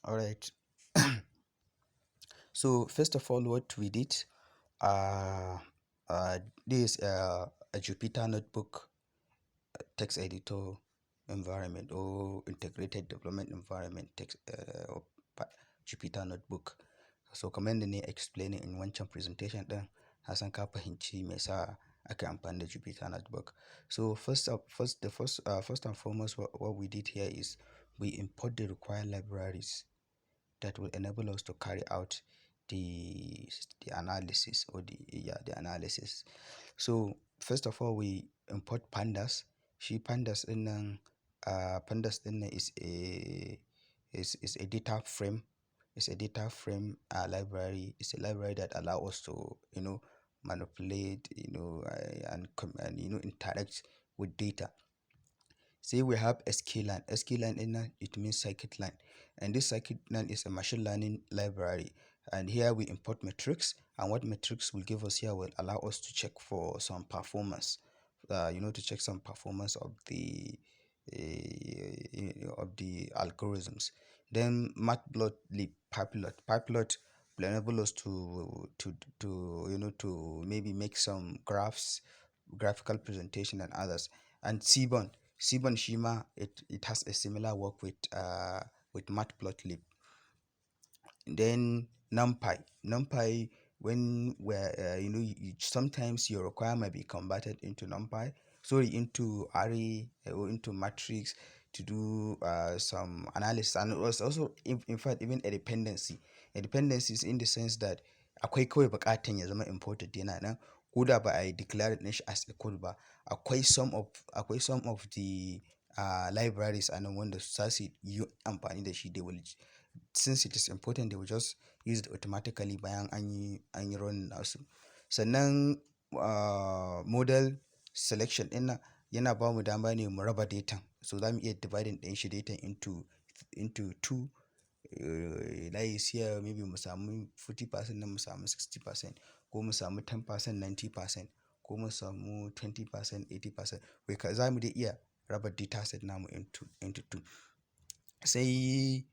All right. So first of all, what we did, uh, uh, this a Jupyter notebook text editor environment or integrated development environment text Jupyter notebook. So kamar yadda ne explaining in wancan presentation din, Hassan ka fahimci me yasa aka amfani da Jupyter notebook. So first and foremost, what we did here is we import the required libraries that will enable us to carry out the analysis or the analysis. So first of all, we import pandas. Shi pandas din nan is a data frame. It's a data frame library. It's a library that allows us to manipulate and interact with data. Say we have skline. Skline in it means scikit-learn, and this scikit-learn is a machine learning library. And here we import metrics, and what metrics will give us here will allow us to check for some performance. To check some performance of the algorithms. Then matplotlib pipelot will enable us to maybe make some graphical presentation and others. And Seaborn Shima, it has a similar work with Matplotlib. Then NumPy, when where sometimes your requirement might be converted into NumPy, sorry, into array or into matrix to do some analysis. And it was also in fact even a dependency. A dependency is in the sense that akwai kawai bukatan ya zama imported yana nan, ko da ba a declare shi as a code ba, akwai some of the libraries a nan wanda za su yi amfani da shi. They will, since it is important, they will just use it automatically bayan an yi running nasu. Sannan model selection ɗin yana ba mu dama ne mu raba data. So za mu iya dividing ɗin shi data into two. Layi siya maybe mu samu 40% nan mu samu 60%, ko mu samu 10% 90%, ko mu samu 20% 80%. Za mu dai iya raba data set namu into two. Sai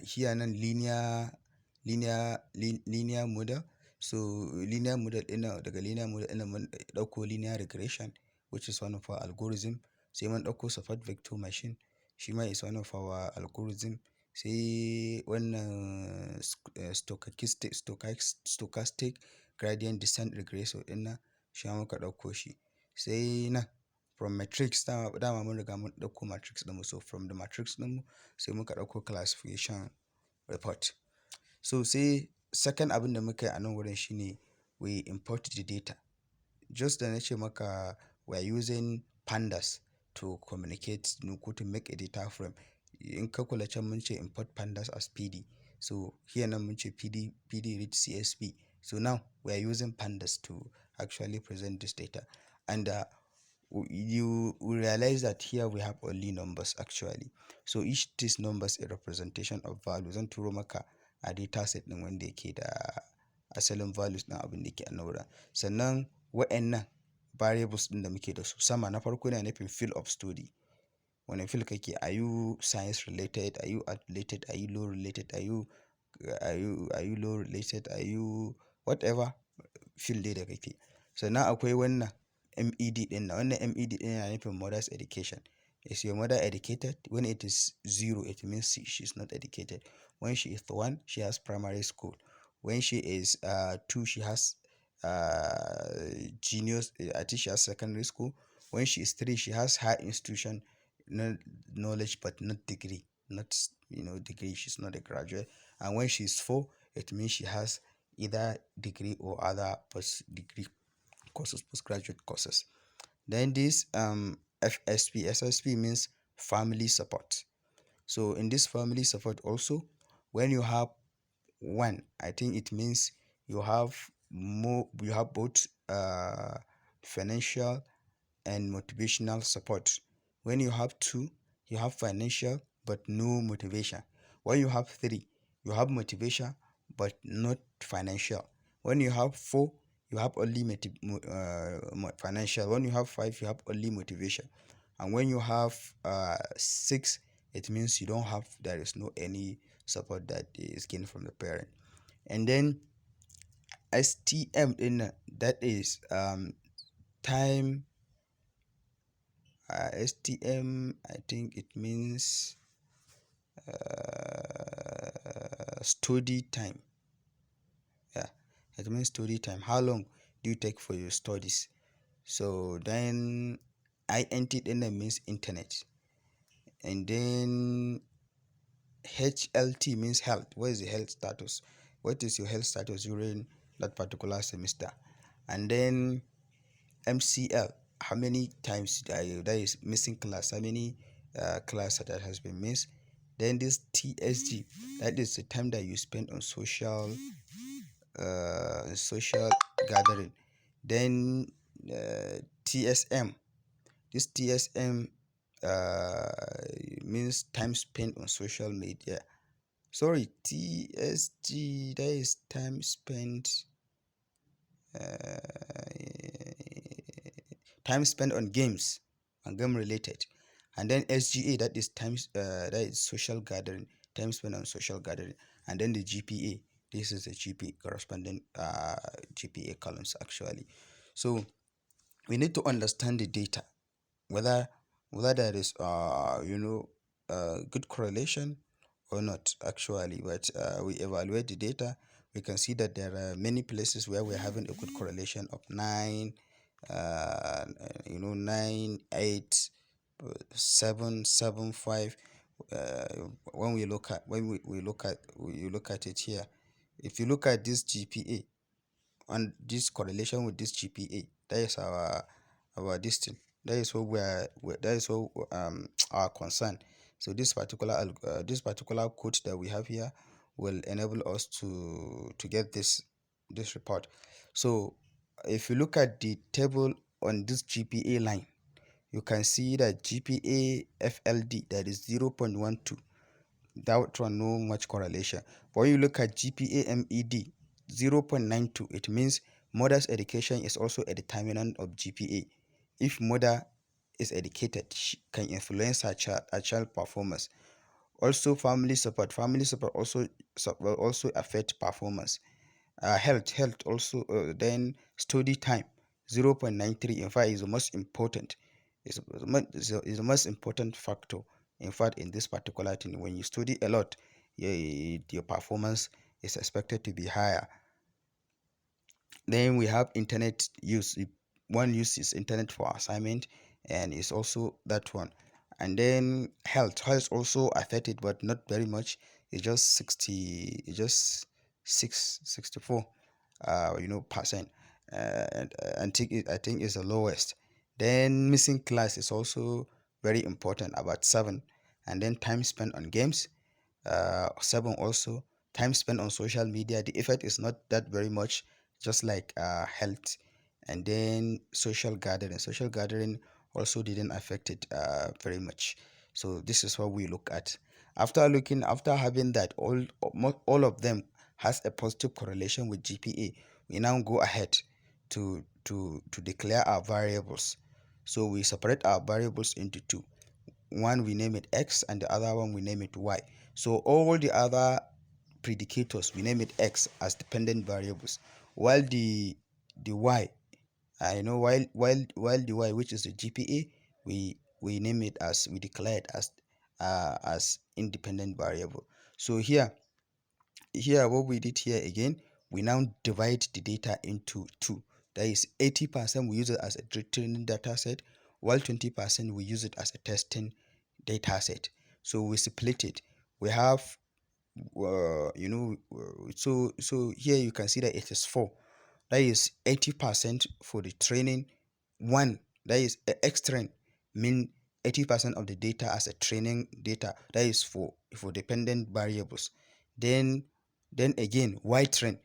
here nan linear model. So linear model ɗin, daga linear model ɗin mun ɗauko linear regression, which is one of our algorithm. Sai mun ɗauko support vector machine, shi ma is one of our algorithm. Sai wannan stochastic gradient descent regressor ɗin nan, shi ma muka ɗauko shi. Sai nan from matrix, dama mun riga mun ɗauko matrix ɗinmu. So from the matrix ɗinmu sai muka ɗauko classification report. So sai second abin da muka yi a nan wurin shine we import the data. Just da na ce maka we are using pandas to communicate, ko to make a data frame. In ka kula can mun ce import pandas as PD. So here nan mun ce PD read CSV. So now we are using pandas to actually present this data. And you realize that here we have only numbers actually. So each these numbers a representation of values. Zan turo maka a data set ɗin wanda yake da asalin values ɗin abin da ke a wurin. Sannan wa'annan variables ɗin da muke da su sama, na farko yana nufin field of study. Wani field kake? Are you science related? Are you art related? Are you law related? Are you law related? Are you whatever field dai da kake? Sannan akwai wannan MED ɗin nan. Wannan MED ɗin yana nufin mother's education. Is your mother educated? When it is 0, it means she's not educated. When she is 1, she has primary school. When she is 2, she has juniors, I think she has secondary school. When she is 3, she has higher institution knowledge but not degree. Not degree, she's not a graduate. And when she is 4, it means she has either degree or other post-degree courses, postgraduate courses. Then this SSP means family support. So in this family support also, when you have 1, I think it means you have both financial and motivational support. When you have 2, you have financial but no motivation. When you have 3, you have motivation but not financial. When you have 4, you have only financial. When you have 5, you have only motivation. And when you have 6, it means there is no any support that is gained from the parent. And then STM in that is time. STM, I think it means study time. Yeah, it means study time. How long do you take for your studies? So then INT then means internet. And then HLT means health. What is the health status? What is your health status during that particular semester? And then MCL, how many times that is missing class, how many class that has been missed. Then this TSG, that is the time that you spend on social gathering. Then TSM, this TSM uh, means time spent on social media. Sorry, TSG, that is time spent time spent on games and game related. And then SGA, that is that is social gathering, time spent on social gathering. And then the GPA, this is the GPA corresponding GPA columns actually. So we need to understand the data, whether there is good correlation or not actually. But we evaluate the data, we can see that there are many places where we're having a good correlation of 9, 9, 8, 7, 7, 5. When we look at you look at it here, if you look at this GPA and this correlation with this GPA, that is our this thing. That is what that is what our concern. So this particular code that we have here will enable us to get this report. So if you look at the table on this GPA line, you can see that GPA FLD, that is 0.12, that one no much correlation. But when you look at GPA MED 0.92, it means mother's education is also a determinant of GPA. If mother is educated, she can influence her child performance. Also family support also will also affect performance. Health also, then study time 0.93, in fact is the most important, is the most important factor in fact in this particular thing. When you study a lot, your performance is expected to be higher. Then we have internet use. One uses internet for assignment, and it's also that one. And then health also affected, but not very much. It's just 60, it's just 64 percent. I think is the lowest. Then missing class is also very important, about 7. And then time spent on games, 7 also. Time spent on social media, the effect is not that very much, just like health. And then social gathering also didn't affect it very much. So this is what we look at. After having that, all of them has a positive correlation with GPA, we now go ahead to declare our variables. So we separate our variables into two. One we name it X, and the other one we name it Y. So all the other predicators we name it X as dependent variables, while the Y, while the Y, which is the GPA, we name it as, we declare it as independent variable. So here what we did here again, we now divide the data into two. That is 80% we use it as a training data set, while 20% we use it as a testing data set. So we split it. We have so here you can see that it is 4. That is 80% for the training. One, that is X train, mean 80% of the data as a training data, that is for dependent variables. Then again Y train,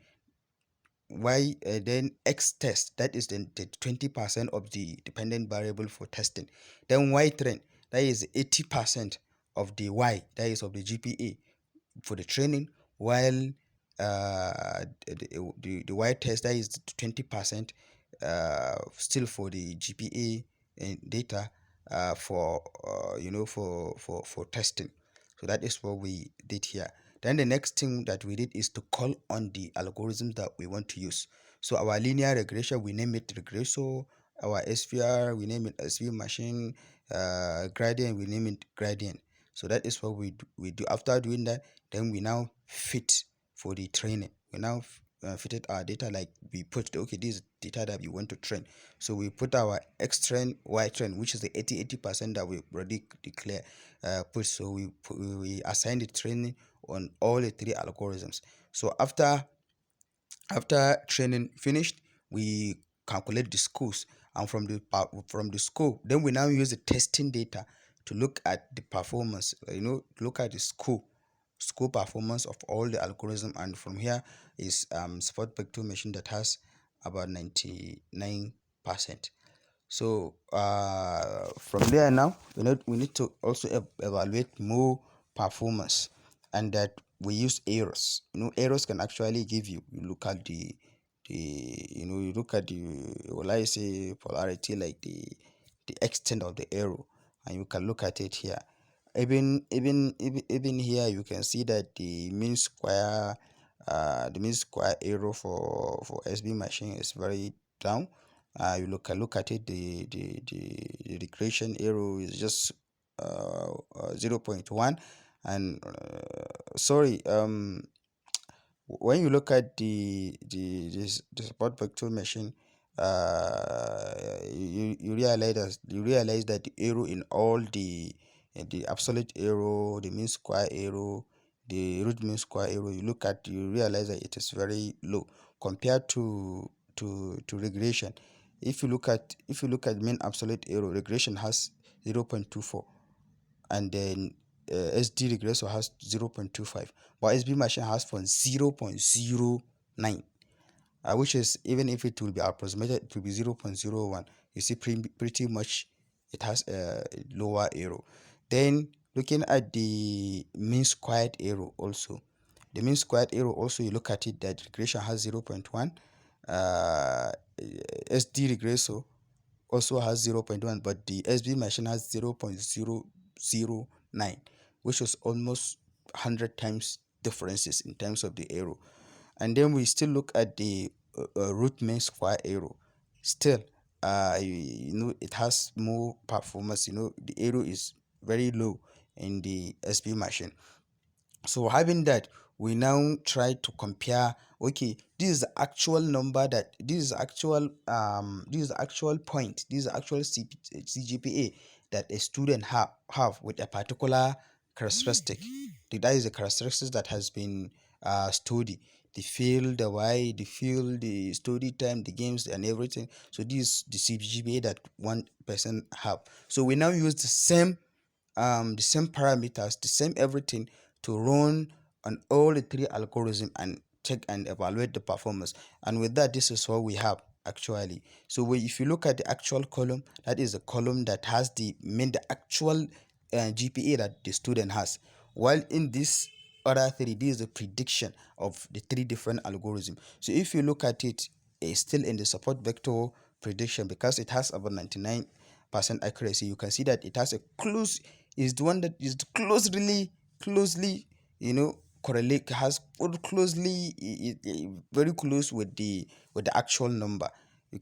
then X test, that is the 20% of the dependent variable for testing. Then Y train, that is 80% of the Y, that is of the GPA for the training, while the Y test, that is 20% still for the GPA data for testing. So that is what we did here. Then the next thing that we did is to call on the algorithms that we want to use. So our linear regression, we name it regressor. Our SVR, we name it SV machine. Gradient, we name it gradient. So that is what we do. After doing that, then we now fit for the training. We now fitted our data, like we put, okay, this is data that we want to train. So we put our X trend, Y trend, which is the 80% that we already declare, put. So we assign the training on all the three algorithms. So after training finished, we calculate the scores, and from the score, then we now use the testing data to look at the performance. Look at the score performance of all the algorithm, and from here is support vector machine that has about 99%. So from there now, we need to also evaluate more performance, and that we use errors. Errors can actually give you look at you look at the, well, I say polarity, like the extent of the error, and you can look at it here. Even here, you can see that the mean square error for SB machine is very down. You look at it, the regression error is just 0.1. And sorry, when you look at the support vector machine, you realize that the error in all the absolute error, the mean square error, the root mean square error, you realize that it is very low compared to regression. If you look at mean absolute error, regression has 0.24, and then SD regressor has 0.25, but SB machine has for 0.09, which is, even if it will be approximated, it will be 0.01. You see, pretty much it has a lower error. Then looking at the mean squared error also, you look at it, that regression has 0.1, SD regressor also has 0.1, but the SB machine has 0.009, which was almost 100 times differences in terms of the error. And then we still look at the root mean square error. Still, it has more performance. The error is very low in the SB machine. So having that, we now try to compare. Okay, this is the actual number, this is actual point, this is actual CGPA that a student have with a particular characteristic. That is the characteristics that has been studied. The field, the why, the field, the study time, the games, and everything. So this is the CGPA that one person have. So we now use the same parameters, the same everything, to run on all the three algorithms and check and evaluate the performance. And with that, this is what we have actually. So if you look at the actual column, that is a column that has the actual GPA that the student has. While in this other three, this is the prediction of the three different algorithms. So if you look at it, it's still in the support vector prediction, because it has about 99% accuracy. You can see that it has a close, is the one that is closely, correlate, has closely, very close with the actual number.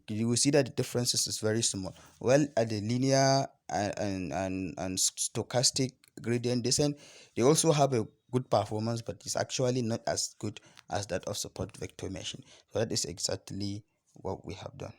You will see that the differences is very small. Well, at the linear and stochastic gradient descent, they also have a good performance, but it's actually not as good as that of support vector machine. So that is exactly what we have done.